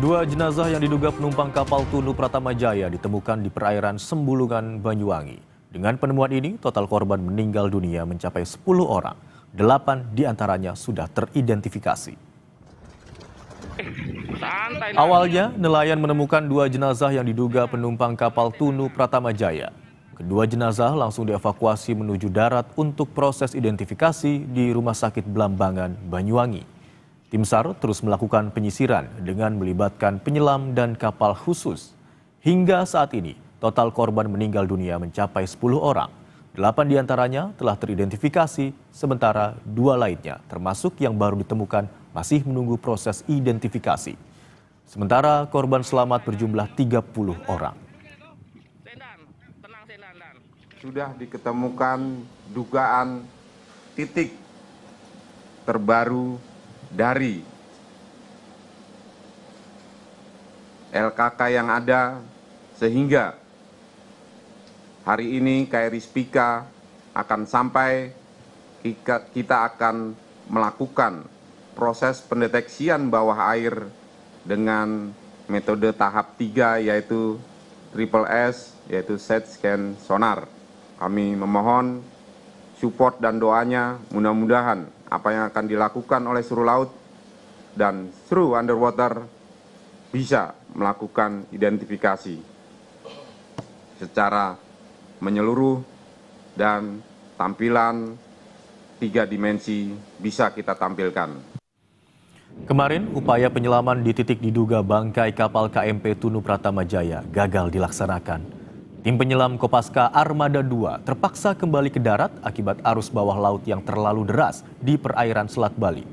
Dua jenazah yang diduga penumpang kapal Tunu Pratama Jaya ditemukan di perairan Sembulungan, Banyuwangi. Dengan penemuan ini, total korban meninggal dunia mencapai 10 orang. 8 diantaranya sudah teridentifikasi. Awalnya, nelayan menemukan dua jenazah yang diduga penumpang kapal Tunu Pratama Jaya. Kedua jenazah langsung dievakuasi menuju darat untuk proses identifikasi di Rumah Sakit Blambangan, Banyuwangi. Tim SAR terus melakukan penyisiran dengan melibatkan penyelam dan kapal khusus. Hingga saat ini, total korban meninggal dunia mencapai 10 orang. 8 diantaranya telah teridentifikasi, sementara 2 lainnya, termasuk yang baru ditemukan, masih menunggu proses identifikasi. Sementara korban selamat berjumlah 30 orang. Sudah diketemukan dugaan titik terbaru dari LKK yang ada, sehingga hari ini KRI Spika akan sampai, kita akan melakukan proses pendeteksian bawah air dengan metode tahap 3 yaitu Triple S, yaitu Side Scan Sonar. Kami memohon support dan doanya, mudah-mudahan apa yang akan dilakukan oleh Seru Laut dan Seru Underwater bisa melakukan identifikasi secara menyeluruh dan tampilan 3 dimensi bisa kita tampilkan. Kemarin, upaya penyelaman di titik diduga bangkai kapal KMP Tunu Pratama Jaya gagal dilaksanakan. Tim penyelam Kopaska Armada 2 terpaksa kembali ke darat akibat arus bawah laut yang terlalu deras di perairan Selat Bali.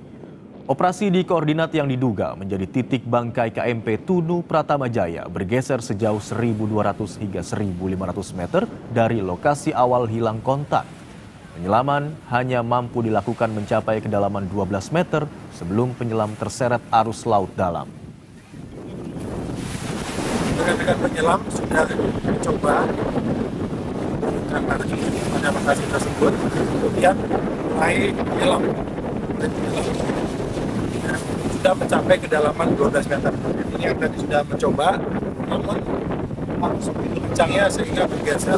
Operasi di koordinat yang diduga menjadi titik bangkai KMP Tunu Pratama Jaya bergeser sejauh 1.200 hingga 1.500 meter dari lokasi awal hilang kontak. Penyelaman hanya mampu dilakukan mencapai kedalaman 12 meter sebelum penyelam terseret arus laut dalam. Rekan-rekan penyelam sudah mencoba menggunakan pada lokasi tersebut, kemudian mulai menyelam sudah mencapai kedalaman 12 meter. Ini yang tadi sudah mencoba, namun arus begitu kencangnya sehingga bergeser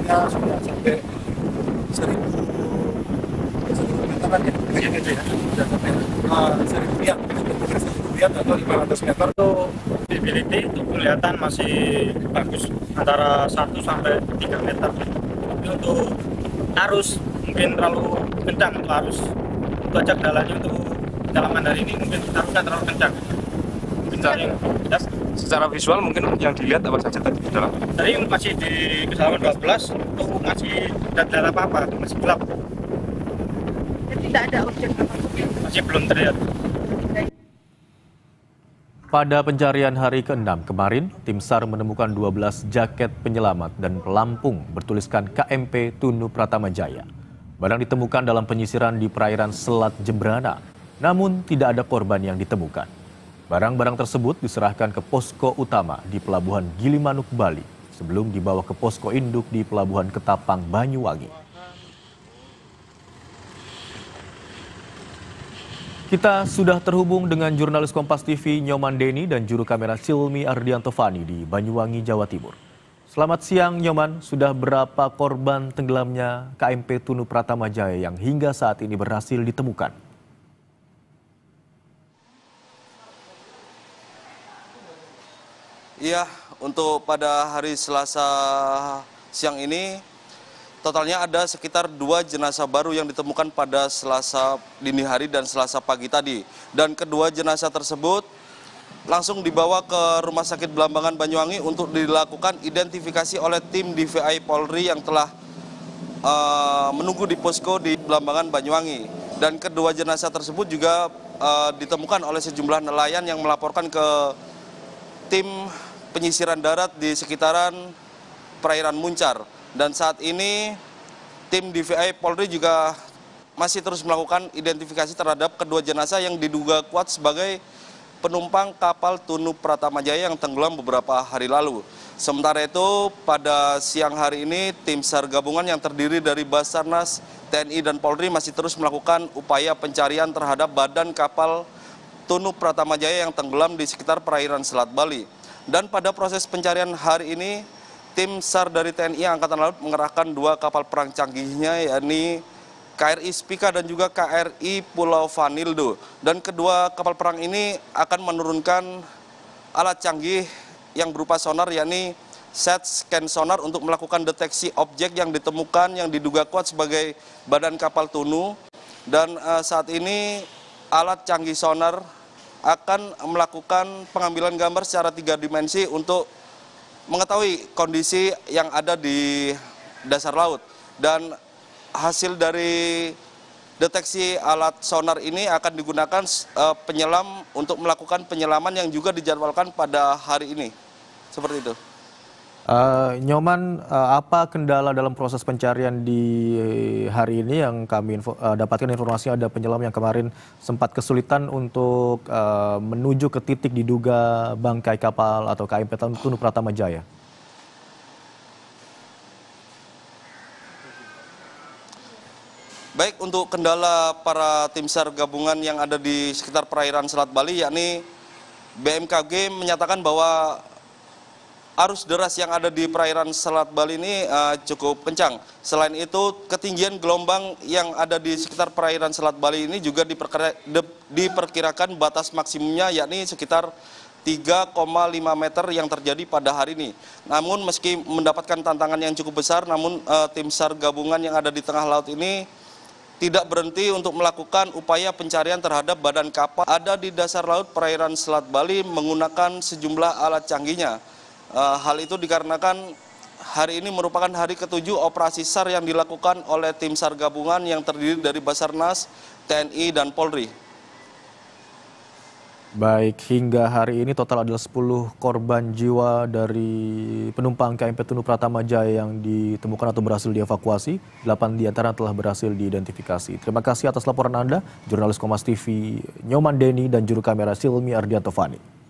hingga sudah sampai 1.000 meteran ya, kayak gitu ya, sudah sampai 1.000 atau 500 meter. Visibility itu kelihatan masih bagus antara 1 sampai 3 meter. Tapi untuk arus mungkin terlalu kencang untuk arus. Untuk ajak jalannya untuk kedalaman dari ini mungkin arusnya terlalu kencang. Secara visual mungkin yang dilihat apa saja tadi di dalam? Tadi masih di kedalaman 12, itu masih tidak terlihat apa-apa, masih gelap. Tidak ada objek apapun. Masih belum terlihat. Pada pencarian hari ke-6 kemarin, tim SAR menemukan 12 jaket penyelamat dan pelampung bertuliskan KMP Tunu Pratama Jaya. Barang ditemukan dalam penyisiran di perairan Selat Jembrana, namun tidak ada korban yang ditemukan. Barang-barang tersebut diserahkan ke posko utama di Pelabuhan Gilimanuk, Bali, sebelum dibawa ke posko induk di Pelabuhan Ketapang, Banyuwangi. Kita sudah terhubung dengan jurnalis Kompas TV Nyoman Deni dan juru kamera Silmi Ardianto Fani di Banyuwangi, Jawa Timur. Selamat siang Nyoman, sudah berapa korban tenggelamnya KMP Tunu Pratama Jaya yang hingga saat ini berhasil ditemukan? Iya, untuk pada hari Selasa siang ini totalnya ada sekitar 2 jenazah baru yang ditemukan pada Selasa dini hari dan Selasa pagi tadi. Dan kedua jenazah tersebut langsung dibawa ke Rumah Sakit Blambangan Banyuwangi untuk dilakukan identifikasi oleh tim DVI Polri yang telah menunggu di posko di Blambangan Banyuwangi. Dan kedua jenazah tersebut juga ditemukan oleh sejumlah nelayan yang melaporkan ke tim penyisiran darat di sekitaran perairan Muncar. Dan saat ini tim DVI Polri juga masih terus melakukan identifikasi terhadap kedua jenazah yang diduga kuat sebagai penumpang kapal Tunu Pratama Jaya yang tenggelam beberapa hari lalu. Sementara itu pada siang hari ini tim SAR gabungan yang terdiri dari Basarnas, TNI dan Polri masih terus melakukan upaya pencarian terhadap badan kapal Tunu Pratamajaya yang tenggelam di sekitar perairan Selat Bali. Dan pada proses pencarian hari ini, tim SAR dari TNI Angkatan Laut mengerahkan 2 kapal perang canggihnya, yakni KRI Spika dan juga KRI Pulau Vanildo. Dan kedua kapal perang ini akan menurunkan alat canggih yang berupa sonar, yakni set scan sonar untuk melakukan deteksi objek yang ditemukan yang diduga kuat sebagai badan kapal Tunu. Dan saat ini alat canggih sonar akan melakukan pengambilan gambar secara 3 dimensi untuk mengetahui kondisi yang ada di dasar laut. Dan hasil dari deteksi alat sonar ini akan digunakan penyelam untuk melakukan penyelaman yang juga dijadwalkan pada hari ini. Seperti itu. Nyoman, apa kendala dalam proses pencarian di hari ini? Yang kami dapatkan informasinya ada penyelam yang kemarin sempat kesulitan untuk menuju ke titik diduga bangkai kapal atau KMP Tunu Pratamajaya. Baik, untuk kendala para tim SAR gabungan yang ada di sekitar perairan Selat Bali, yakni BMKG menyatakan bahwa arus deras yang ada di perairan Selat Bali ini cukup kencang. Selain itu, ketinggian gelombang yang ada di sekitar perairan Selat Bali ini juga diperkirakan batas maksimumnya, yakni sekitar 3,5 meter yang terjadi pada hari ini. Namun meski mendapatkan tantangan yang cukup besar, namun tim SAR gabungan yang ada di tengah laut ini tidak berhenti untuk melakukan upaya pencarian terhadap badan kapal ada di dasar laut perairan Selat Bali menggunakan sejumlah alat canggihnya. Hal itu dikarenakan hari ini merupakan hari ke-7 operasi SAR yang dilakukan oleh tim SAR gabungan yang terdiri dari Basarnas, TNI, dan Polri. Baik, hingga hari ini total adalah 10 korban jiwa dari penumpang KMP Tunu Pratamajaya yang ditemukan atau berhasil dievakuasi. 8 diantara telah berhasil diidentifikasi. Terima kasih atas laporan Anda, jurnalis Kompas TV Nyoman Denny dan juru kamera Silmi Ardianto Fani.